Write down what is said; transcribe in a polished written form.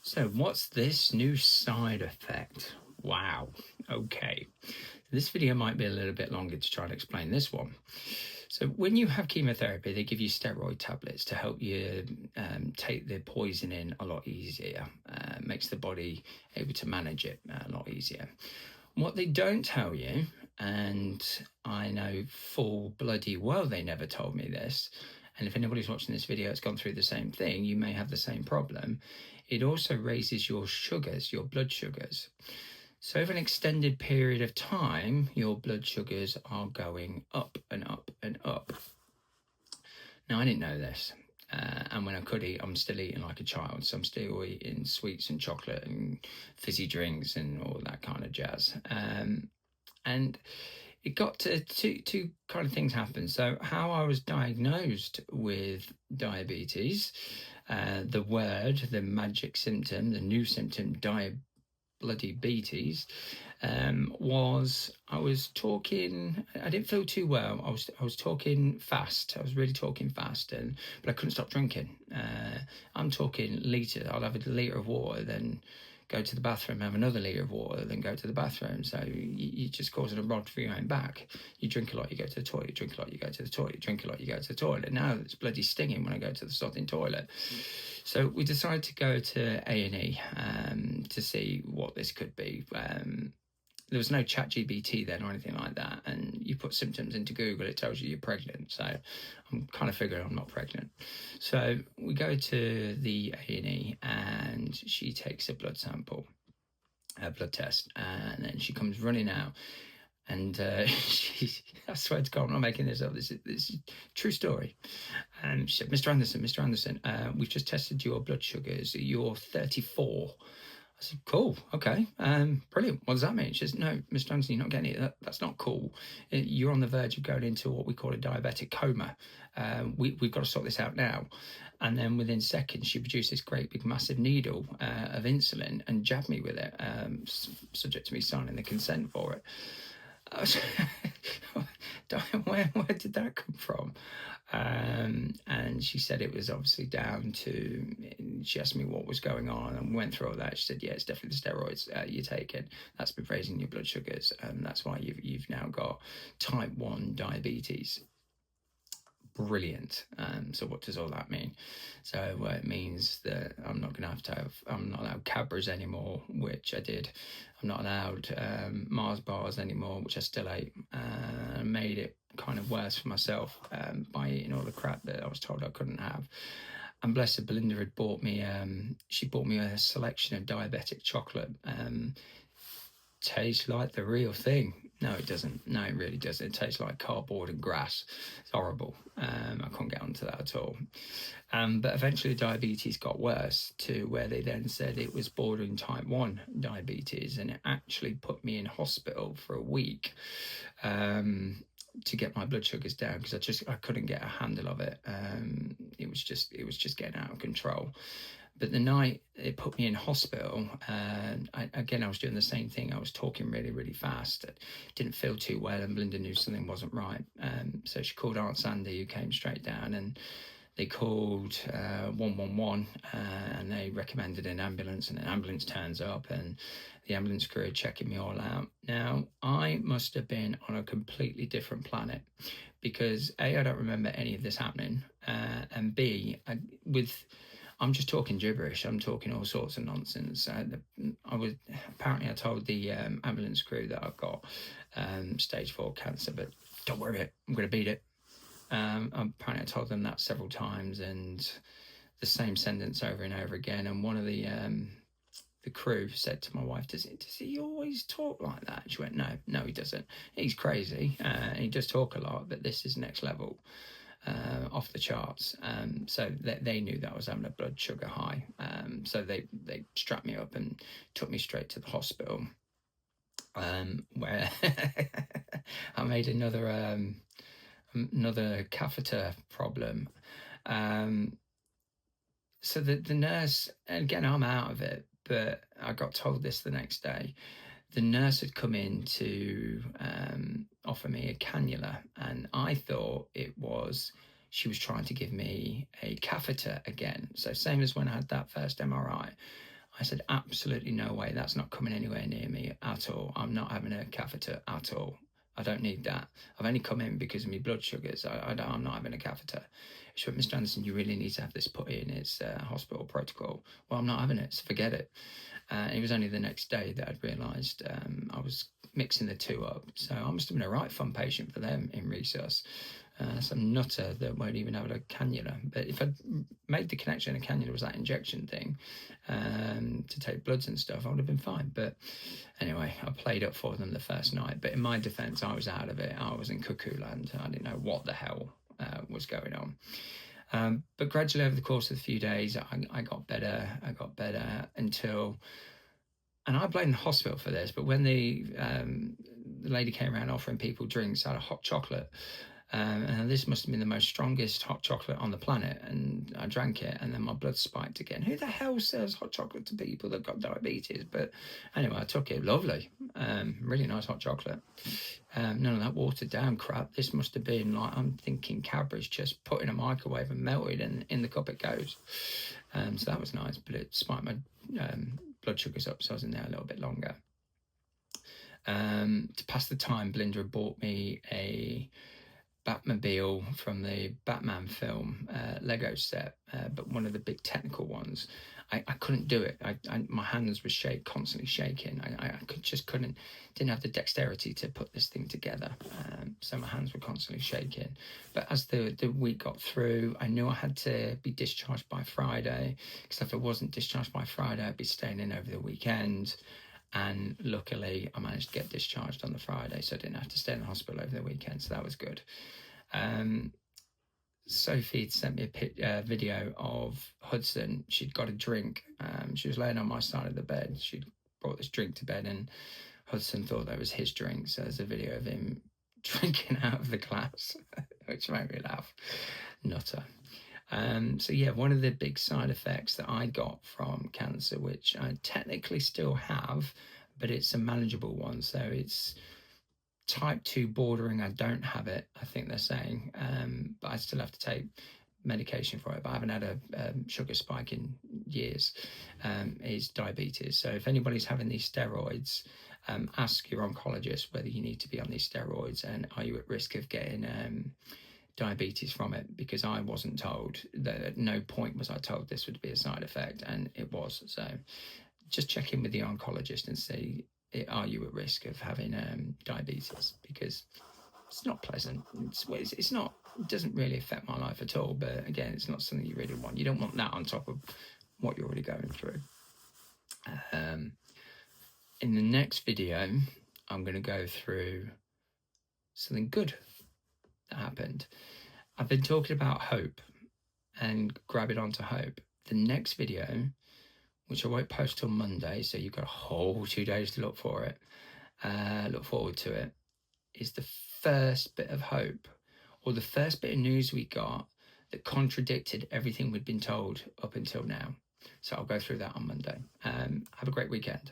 So, what's this new side effect? Wow. Okay. This video might be a little bit longer to try and explain this one. So, when you have chemotherapy, they give you steroid tablets to help you take the poison in a lot easier, makes the body able to manage it a lot easier. What they don't tell you, and I know full bloody well they never told me this, and if anybody's watching this video, it's gone through the same thing, you may have the same problem. It also raises your sugars, your blood sugars. So over an extended period of time, your blood sugars are going up and up and up. Now, I didn't know this. And when I could eat, I'm still eating like a child. So I'm still eating sweets and chocolate and fizzy drinks and all that kind of jazz. And it got to two kind of things happen. So how I was diagnosed with diabetes, the magic symptom, the new symptom, bloody beaties, was I was talking. I didn't feel too well. I was talking fast. I was really talking fast, but I couldn't stop drinking. I'm talking litre. I'll have a litre of water, then go to the bathroom, have another litre of water, then go to the bathroom. So you're just causing a rod for your own back. You drink a lot, you go to the toilet. You drink a lot, you go to the toilet. You drink a lot, you go to the toilet. Now it's bloody stinging when I go to the sodding toilet. So we decided to go to A&E to see what this could be. There was no ChatGPT then or anything like that, and you put symptoms into Google, it tells you you're pregnant. So I'm kind of figuring I'm not pregnant. So we go to the A&E, and she takes a blood sample, a blood test, and then she comes running out. And I swear to God, I'm not making this up. This is a true story. And she said, Mr. Anderson, we've just tested your blood sugars. You're 34. I said, cool, okay, brilliant. What does that mean? She says, no, Mr. Anderson, you're not getting it. That's not cool. You're on the verge of going into what we call a diabetic coma. We've got to sort this out now. And then within seconds, she produced this great big massive needle of insulin and jabbed me with it, subject to me signing the consent for it. Where did that come from? And she said it was obviously down to, she asked me what was going on and went through all that. She said, yeah, it's definitely the steroids you're taking. That's been raising your blood sugars, and that's why you've now got type 1 diabetes. Brilliant. So what does all that mean? So it means that I'm not allowed Cadbury's anymore, which I did. I'm not allowed Mars bars anymore, which I still ate. Made it kind of worse for myself by eating all the crap that I was told I couldn't have. And blessed Belinda had bought me, she bought me a selection of diabetic chocolate. Tastes like the real thing. No, it doesn't. No, it really doesn't. It tastes like cardboard and grass. It's horrible. I can't get onto that at all. But eventually diabetes got worse to where they then said it was bordering type 1 diabetes, and it actually put me in hospital for a week to get my blood sugars down, because I couldn't get a handle of it. It was just getting out of control. But the night it put me in hospital, I was doing the same thing. I was talking really, really fast. I didn't feel too well, and Belinda knew something wasn't right. So she called Aunt Sandy, who came straight down, and they called 111, and they recommended an ambulance, and an ambulance turns up, and the ambulance crew are checking me all out. Now, I must have been on a completely different planet, because A, I don't remember any of this happening, and B, I'm just talking gibberish. I'm talking all sorts of nonsense. I told the ambulance crew that I've got stage 4 cancer, but don't worry, I'm going to beat it. Apparently I told them that several times, and the same sentence over and over again. And one of the crew said to my wife, does he always talk like that? And she went, no, he doesn't. He's crazy. He does talk a lot, but this is next level. Off the charts. So they knew that I was having a blood sugar high. So they strapped me up and took me straight to the hospital, where I made another catheter problem. So the nurse, and again, I'm out of it, but I got told this the next day. The nurse had come in to offer me a cannula, and I thought she was trying to give me a catheter again. So same as when I had that first MRI. I said, absolutely no way. That's not coming anywhere near me at all. I'm not having a catheter at all. I don't need that. I've only come in because of my blood sugars. I'm not having a catheter. She went, Mr. Anderson, you really need to have this put in. It's hospital protocol. Well, I'm not having it, so forget it. It was only the next day that I'd realised I was mixing the two up. So I must have been a right fun patient for them in resus. Some nutter that won't even have a cannula. But if I'd made the connection, a cannula was that injection thing to take bloods and stuff, I would have been fine. But anyway, I played up for them the first night. But in my defence, I was out of it. I was in cuckoo land. I didn't know what the hell was going on. But gradually over the course of the few days, I got better. I got better until, and I blame the hospital for this, but when the lady came around offering people drinks out of hot chocolate, and this must have been the most strongest hot chocolate on the planet, and I drank it, and then my blood spiked again. Who the hell serves hot chocolate to people that got diabetes? But anyway, I took it. Lovely, really nice hot chocolate. None of that watered down crap. This must have been like, I'm thinking Cadbury's just put in a microwave and melted, and in the cup it goes. So that was nice, but it spiked my blood sugars up, so I was in there a little bit longer. To pass the time, Belinda had bought me a Batmobile from the Batman film Lego set, but one of the big technical ones. I couldn't do it. My hands were constantly shaking. I didn't have the dexterity to put this thing together. So my hands were constantly shaking. But as the week got through, I knew I had to be discharged by Friday, because if I wasn't discharged by Friday, I'd be staying in over the weekend. And luckily, I managed to get discharged on the Friday, so I didn't have to stay in the hospital over the weekend, so that was good. Sophie sent me a video of Hudson. She'd got a drink. She was laying on my side of the bed. She'd brought this drink to bed, and Hudson thought that was his drink, so there's a video of him drinking out of the glass, which made me laugh. Nutter. So yeah, one of the big side effects that I got from cancer, which I technically still have, but it's a manageable one. So it's type 2 bordering. I don't have it, I think they're saying, but I still have to take medication for it. But I haven't had a sugar spike in years. Is diabetes. So if anybody's having these steroids, ask your oncologist whether you need to be on these steroids, and are you at risk of getting diabetes from it, because I wasn't told. That at no point was I told this would be a side effect, and it was. So just check in with the oncologist and see, are you at risk of having diabetes, because it's not pleasant. It's not, it doesn't really affect my life at all, but again, it's not something you really want. You don't want that on top of what you're already going through. In the next video, I'm going to go through something good that happened. I've been talking about hope and grabbing onto hope. The next video, which I won't post till Monday, so you've got a whole 2 days to look forward to it, is the first bit of hope, or the first bit of news we got that contradicted everything we'd been told up until now. So I'll go through that on Monday. Have a great weekend.